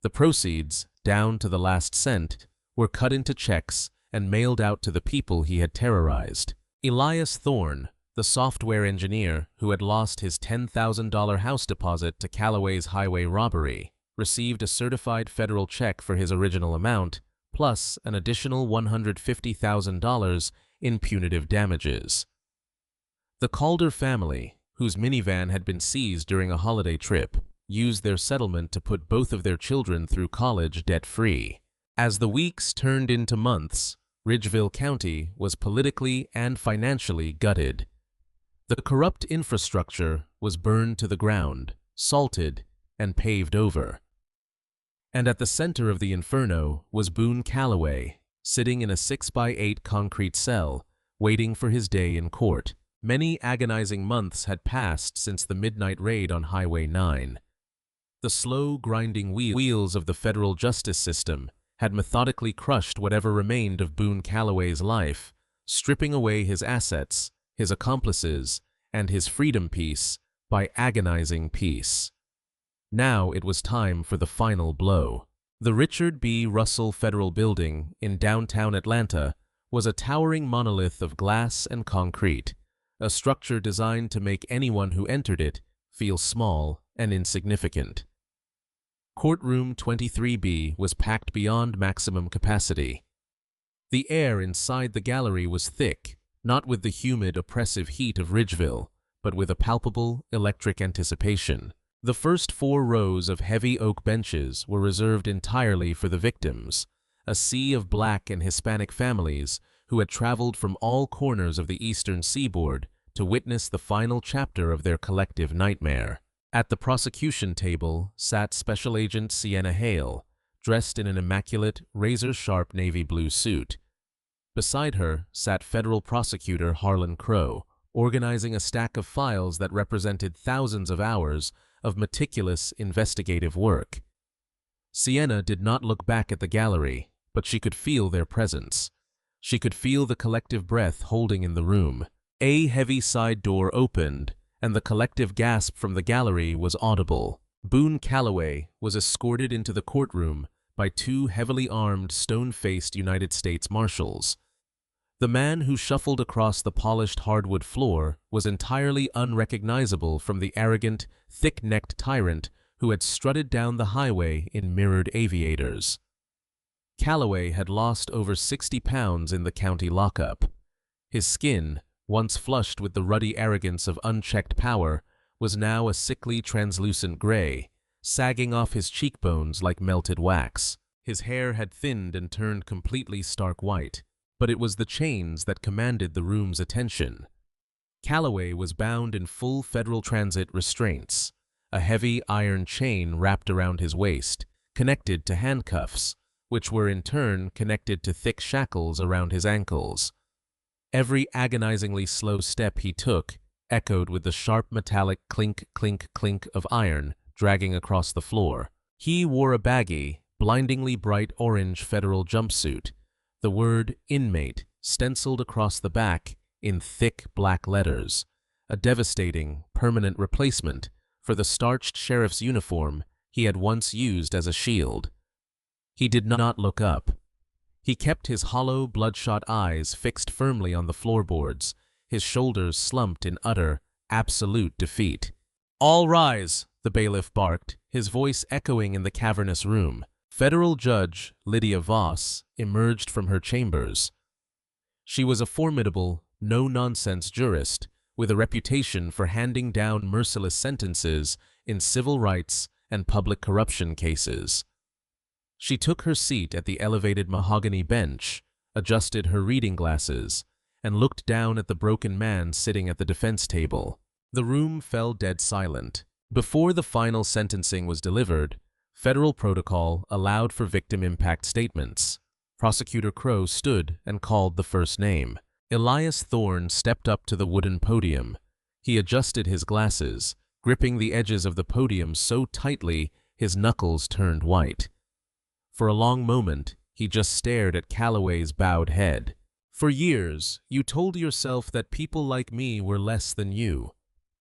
The proceeds, down to the last cent, were cut into checks and mailed out to the people he had terrorized. Elias Thorne, the software engineer who had lost his $10,000 house deposit to Calloway's highway robbery, received a certified federal check for his original amount, plus an additional $150,000 in punitive damages. The Calder family, whose minivan had been seized during a holiday trip, used their settlement to put both of their children through college debt-free. As the weeks turned into months, Ridgeville County was politically and financially gutted. The corrupt infrastructure was burned to the ground, salted, and paved over. And at the center of the inferno was Boone Calloway, sitting in a 6x8 concrete cell, waiting for his day in court. Many agonizing months had passed since the midnight raid on Highway 9. The slow, grinding wheels of the federal justice system had methodically crushed whatever remained of Boone Calloway's life, stripping away his assets, his accomplices, and his freedom piece by agonizing piece. Now it was time for the final blow. The Richard B. Russell Federal Building in downtown Atlanta was a towering monolith of glass and concrete, a structure designed to make anyone who entered it feel small and insignificant. Courtroom 23B was packed beyond maximum capacity. The air inside the gallery was thick, not with the humid, oppressive heat of Ridgeville, but with a palpable, electric anticipation. The first 4 rows of heavy oak benches were reserved entirely for the victims, a sea of Black and Hispanic families who had traveled from all corners of the eastern seaboard to witness the final chapter of their collective nightmare. At the prosecution table sat Special Agent Sienna Hale, dressed in an immaculate, razor-sharp navy blue suit. Beside her sat Federal Prosecutor Harlan Crow, organizing a stack of files that represented thousands of hours of meticulous investigative work. Sienna did not look back at the gallery, but she could feel their presence. She could feel the collective breath holding in the room. A heavy side door opened, and the collective gasp from the gallery was audible. Boone Calloway was escorted into the courtroom by 2 heavily armed, stone-faced United States Marshals. The man who shuffled across the polished hardwood floor was entirely unrecognizable from the arrogant, thick-necked tyrant who had strutted down the highway in mirrored aviators. Calloway had lost over 60 pounds in the county lockup. His skin, once flushed with the ruddy arrogance of unchecked power, was now a sickly, translucent gray, sagging off his cheekbones like melted wax. His hair had thinned and turned completely stark white, but it was the chains that commanded the room's attention. Calloway was bound in full Federal Transit restraints, a heavy iron chain wrapped around his waist, connected to handcuffs, which were in turn connected to thick shackles around his ankles. Every agonizingly slow step he took echoed with the sharp metallic clink, clink, clink of iron dragging across the floor. He wore a baggy, blindingly bright orange federal jumpsuit, the word inmate stenciled across the back in thick black letters, a devastating, permanent replacement for the starched sheriff's uniform he had once used as a shield. He did not look up. He kept his hollow, bloodshot eyes fixed firmly on the floorboards, his shoulders slumped in utter, absolute defeat. "All rise," the bailiff barked, his voice echoing in the cavernous room. Federal Judge Lydia Voss emerged from her chambers. She was a formidable, no-nonsense jurist with a reputation for handing down merciless sentences in civil rights and public corruption cases. She took her seat at the elevated mahogany bench, adjusted her reading glasses, and looked down at the broken man sitting at the defense table. The room fell dead silent. Before the final sentencing was delivered, federal protocol allowed for victim impact statements. Prosecutor Crow stood and called the first name. Elias Thorne stepped up to the wooden podium. He adjusted his glasses, gripping the edges of the podium so tightly his knuckles turned white. For a long moment, he just stared at Calloway's bowed head. "For years, you told yourself that people like me were less than you,"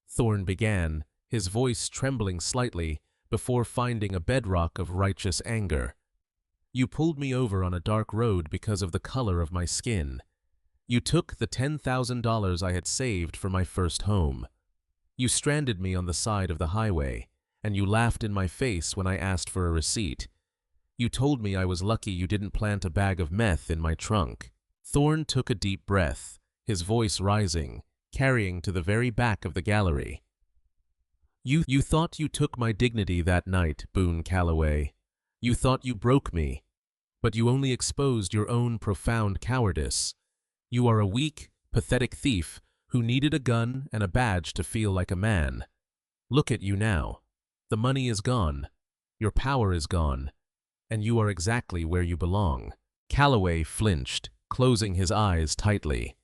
Thorne began, his voice trembling slightly before finding a bedrock of righteous anger. "You pulled me over on a dark road because of the color of my skin. You took the $10,000 I had saved for my first home. You stranded me on the side of the highway, and you laughed in my face when I asked for a receipt. You told me I was lucky you didn't plant a bag of meth in my trunk." Thorne took a deep breath, his voice rising, carrying to the very back of the gallery. You thought you took my dignity that night, Boone Calloway. You thought you broke me, but you only exposed your own profound cowardice. You are a weak, pathetic thief who needed a gun and a badge to feel like a man. Look at you now. The money is gone. Your power is gone. And you are exactly where you belong. Calloway flinched, closing his eyes tightly.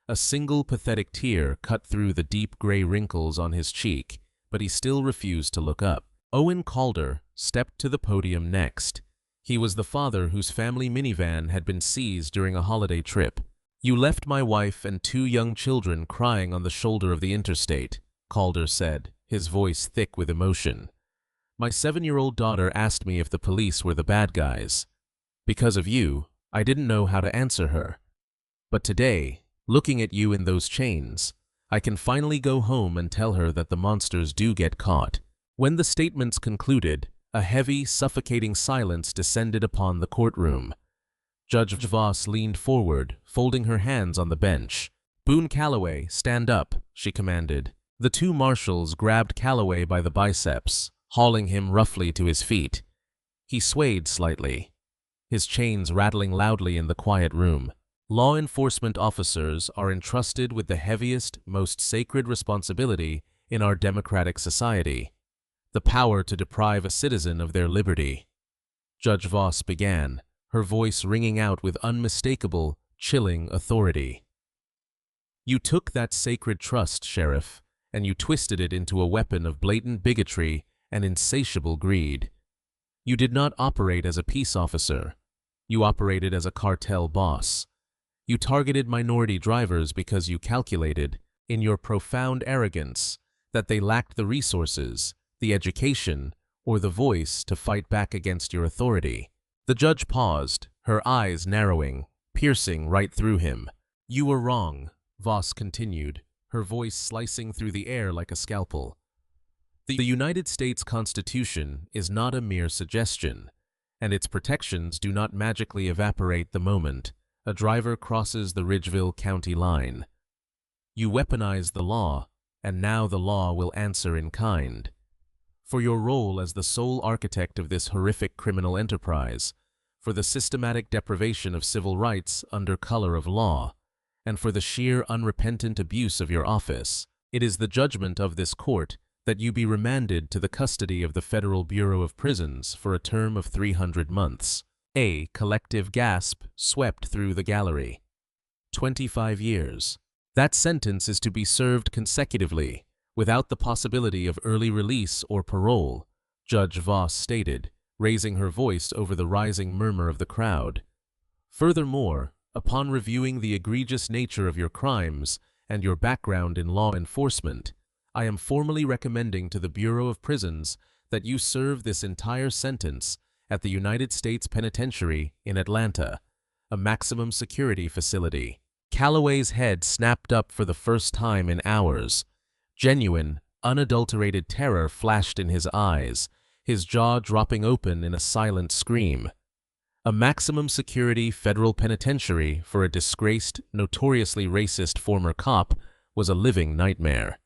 A single pathetic tear cut through the deep gray wrinkles on his cheek, but he still refused to look up. Owen Calder stepped to the podium next. He was the father whose family minivan had been seized during a holiday trip. "You left my wife and 2 young children crying on the shoulder of the interstate," Calder said, his voice thick with emotion. "My 7-year-old daughter asked me if the police were the bad guys. Because of you, I didn't know how to answer her. But today, looking at you in those chains, I can finally go home and tell her that the monsters do get caught." When the statements concluded, a heavy, suffocating silence descended upon the courtroom. Judge Voss leaned forward, folding her hands on the bench. "Boone Calloway, stand up," she commanded. The 2 marshals grabbed Calloway by the biceps, hauling him roughly to his feet. He swayed slightly, his chains rattling loudly in the quiet room. Law enforcement officers are entrusted with the heaviest, most sacred responsibility in our democratic society: the power to deprive a citizen of their liberty. Judge Voss began, her voice ringing out with unmistakable, chilling authority. "You took that sacred trust, Sheriff, and you twisted it into a weapon of blatant bigotry and insatiable greed. You did not operate as a peace officer. You operated as a cartel boss. You targeted minority drivers because you calculated, in your profound arrogance, that they lacked the resources, the education, or the voice to fight back against your authority." The judge paused, her eyes narrowing, piercing right through him. "You were wrong," Voss continued, her voice slicing through the air like a scalpel. "The United States Constitution is not a mere suggestion, and its protections do not magically evaporate the moment a driver crosses the Ridgeville County line. You weaponize the law, and now the law will answer in kind. For your role as the sole architect of this horrific criminal enterprise, for the systematic deprivation of civil rights under color of law, and for the sheer unrepentant abuse of your office. It is the judgment of this court that you be remanded to the custody of the Federal Bureau of Prisons for a term of 300 months. A collective gasp swept through the gallery. 25 years. That sentence is to be served consecutively, without the possibility of early release or parole, Judge Voss stated, raising her voice over the rising murmur of the crowd. Furthermore, upon reviewing the egregious nature of your crimes and your background in law enforcement, I am formally recommending to the Bureau of Prisons that you serve this entire sentence at the United States Penitentiary in Atlanta, a maximum security facility. Calloway's head snapped up for the first time in hours. Genuine, unadulterated terror flashed in his eyes, his jaw dropping open in a silent scream. A maximum security federal penitentiary for a disgraced, notoriously racist former cop was a living nightmare.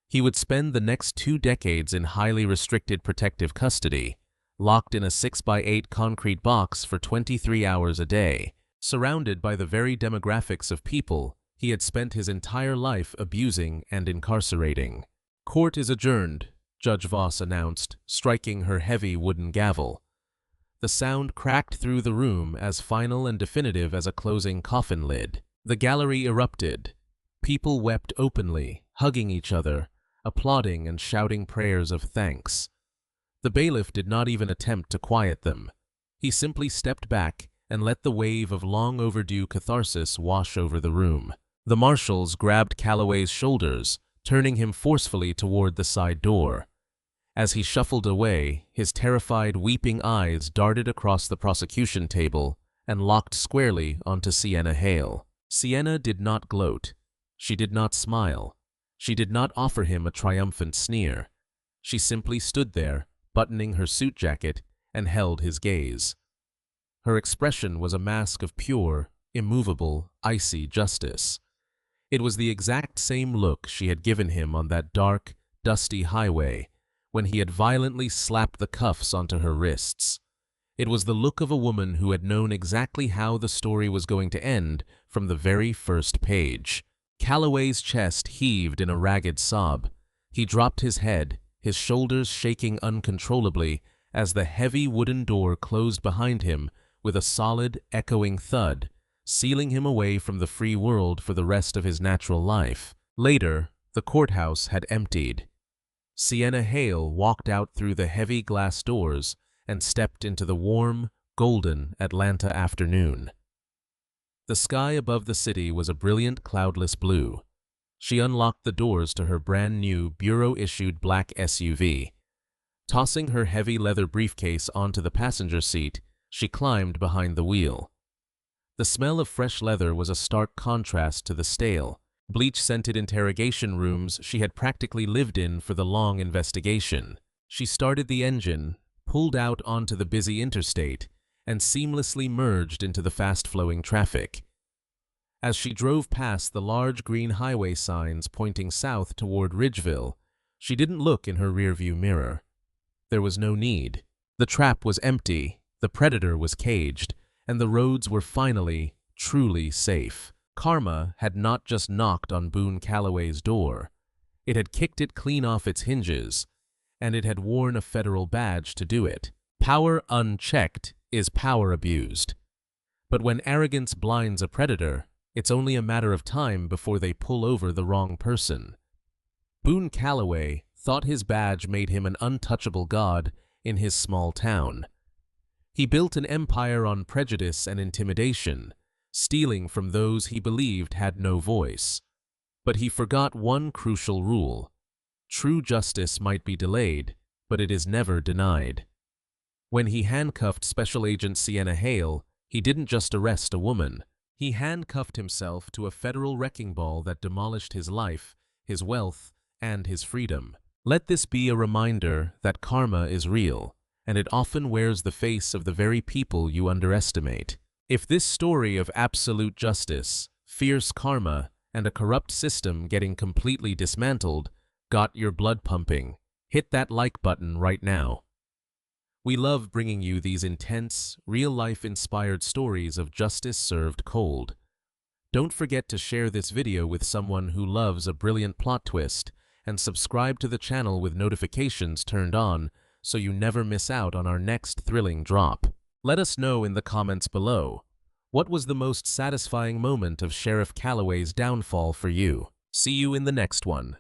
He would spend the next 2 decades in highly restricted protective custody, locked in a 6x8 concrete box for 23 hours a day, surrounded by the very demographics of people he had spent his entire life abusing and incarcerating. Court is adjourned, Judge Voss announced, striking her heavy wooden gavel. The sound cracked through the room as final and definitive as a closing coffin lid. The gallery erupted. People wept openly, hugging each other, applauding and shouting prayers of thanks. The bailiff did not even attempt to quiet them. He simply stepped back and let the wave of long overdue catharsis wash over the room. The marshals grabbed Calloway's shoulders, turning him forcefully toward the side door. As he shuffled away, his terrified, weeping eyes darted across the prosecution table and locked squarely onto Sienna Hale. Sienna did not gloat. She did not smile. She did not offer him a triumphant sneer. She simply stood there, buttoning her suit jacket, and held his gaze. Her expression was a mask of pure, immovable, icy justice. It was the exact same look she had given him on that dark, dusty highway when he had violently slapped the cuffs onto her wrists. It was the look of a woman who had known exactly how the story was going to end from the very first page. Calloway's chest heaved in a ragged sob. He dropped his head, his shoulders shaking uncontrollably as the heavy wooden door closed behind him with a solid, echoing thud, sealing him away from the free world for the rest of his natural life. Later, the courthouse had emptied. Sienna Hale walked out through the heavy glass doors and stepped into the warm, golden Atlanta afternoon. The sky above the city was a brilliant, cloudless blue. She unlocked the doors to her brand-new, bureau-issued black SUV. Tossing her heavy leather briefcase onto the passenger seat, she climbed behind the wheel. The smell of fresh leather was a stark contrast to the stale, bleach-scented interrogation rooms she had practically lived in for the long investigation. She started the engine, pulled out onto the busy interstate, and seamlessly merged into the fast-flowing traffic. As she drove past the large green highway signs pointing south toward Ridgeville, she didn't look in her rearview mirror. There was no need. The trap was empty, the predator was caged, and the roads were finally, truly safe. Karma had not just knocked on Boone Calloway's door. It had kicked it clean off its hinges, and it had worn a federal badge to do it. Power unchecked is power abused. But when arrogance blinds a predator, it's only a matter of time before they pull over the wrong person. Boone Calloway thought his badge made him an untouchable god in his small town. He built an empire on prejudice and intimidation, stealing from those he believed had no voice. But he forgot one crucial rule. True justice might be delayed, but it is never denied. When he handcuffed Special Agent Sienna Hale, he didn't just arrest a woman. He handcuffed himself to a federal wrecking ball that demolished his life, his wealth, and his freedom. Let this be a reminder that karma is real, and it often wears the face of the very people you underestimate. If this story of absolute justice, fierce karma, and a corrupt system getting completely dismantled got your blood pumping, hit that like button right now. We love bringing you these intense, real-life inspired stories of justice served cold. Don't forget to share this video with someone who loves a brilliant plot twist, and subscribe to the channel with notifications turned on so you never miss out on our next thrilling drop. Let us know in the comments below, what was the most satisfying moment of Sheriff Calloway's downfall for you? See you in the next one.